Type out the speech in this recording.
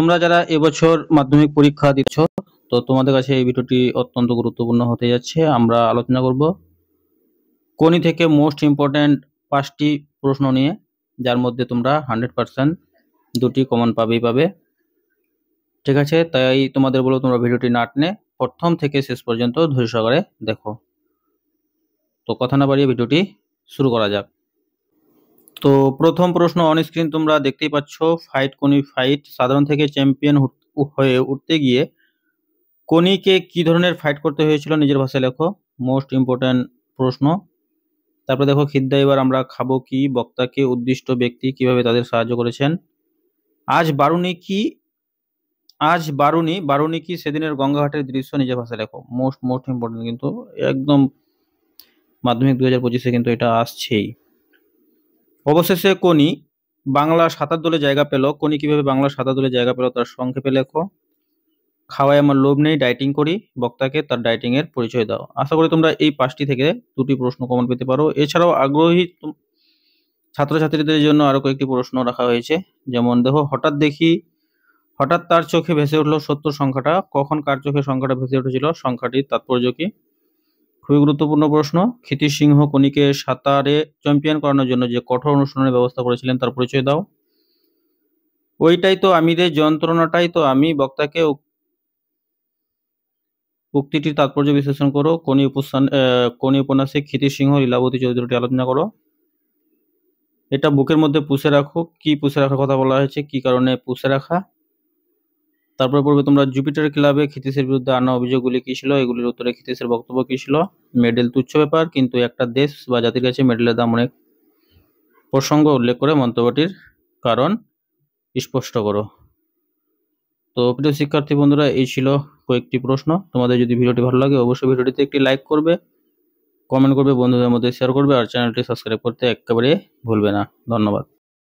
তোমরা যারা এবছর মাধ্যমিক পরীক্ষা দিচ্ছ, তো তোমাদের কাছে এই ভিডিওটি অত্যন্ত গুরুত্বপূর্ণ হতে যাচ্ছে। আমরা আলোচনা করব কোনি থেকে মোস্ট ইম্পর্ট্যান্ট 5টি প্রশ্ন নিয়ে, যার মধ্যে তোমরা 100% দুটি কমন পাবে। ঠিক আছে, তাই তোমাদের বলবো তোমরা ভিডিওটি না টেনে প্রথম থেকে শেষ পর্যন্ত ধৈর্য সহকারে দেখো। তো কথা না বাড়িয়ে ভিডিওটি শুরু করা যাক। তো প্রথম প্রশ্ন অন স্ক্রিন তোমরা দেখতেই পাচ্ছ, কোনি ফাইট সাধারণ থেকে চ্যাম্পিয়ন হয়ে উঠতে গিয়ে কোনিকে কি ধরনের ফাইট করতে হয়েছিল নিজের ভাষায় লেখো। মোস্ট ইম্পর্ট্যান্ট প্রশ্ন। তারপরে দেখো, খিদ্দা এবার আমরা খাবো কি, বক্তাকে উদ্দিষ্ট ব্যক্তি কিভাবে তাদের সাহায্য করেছেন। আজ বারুনি কি সেদিনের গঙ্গাঘাটের দৃশ্য নিজের ভাষায় লেখো। মোস্ট ইম্পর্টেন্ট, কিন্তু একদম মাধ্যমিক 2025-এ কিন্তু এটা আসছেই। অবশেষে কোনি বাংলা সাঁতার দলে জায়গা পেল। কোনি কিভাবে বাংলা সাঁতার দলে জায়গা পেল তার সংক্ষেপে লেখো। খাওয়ায় আমার লোভ নেই, ডাইটিং করি, বক্তাকে তার ডাইটিং এর পরিচয় দাও। আশা করি তোমরা এই 5টি থেকে দুটি প্রশ্ন কমন পেতে পারো। এছাড়াও আগ্রহী ছাত্রছাত্রীদের জন্য আরো কয়েকটি প্রশ্ন রাখা হয়েছে। যেমন দেখো, হঠাৎ তার চোখে ভেসে উঠলো সত্য সংখ্যাটা। কখন কার চোখে সংখ্যাটা ভেসে উঠেছিল, সংখ্যাটির তাৎপর্য কি? খুবই গুরুত্বপূর্ণ প্রশ্ন। ক্ষিতিশ সিংহ কোনিকে সাঁতারে চ্যাম্পিয়ন করানোর জন্য যে কঠোর অনুশীলনের ব্যবস্থা করেছিলেন তার পরিচয় দাও। ওইটাই তো আমি রে, যন্ত্রণাটাই তো আমি, বক্তাকে উক্তিটির তাৎপর্য বিশ্লেষণ করো। কোনি উপন্যাসে ক্ষিতিশ সিংহ লীলাবতী চরিত্রটি আলোচনা করো। এটা বুকের মধ্যে পুষে রাখো। কি পুষে রাখার কথা বলা হয়েছে, কি কারণে পুষে রাখা? তারপরে পড়বে তোমরা জুপিটার ক্লাবে ক্ষিতিশের বিরুদ্ধে আনা অভিযোগগুলি কি ছিল, এগুলির উত্তরে ক্ষিতিশের বক্তব্য কি ছিল। মেডেল তুচ্ছ ব্যাপার, কিন্তু একটা দেশ বা জাতির কাছে মেডেলের দাম অনেক। প্রসঙ্গ উল্লেখ করে মন্তব্যটির কারণ স্পষ্ট করো। তো প্রিয় শিক্ষার্থী বন্ধুরা, এই ছিল কয়েকটি প্রশ্ন। তোমাদের যদি ভিডিওটি ভালো লাগে অবশ্যই ভিডিওটিতে একটি লাইক করবে, কমেন্ট করবে, বন্ধুদের মধ্যে শেয়ার করবে, আর চ্যানেলটি সাবস্ক্রাইব করতে একেবারে ভুলবে না। ধন্যবাদ।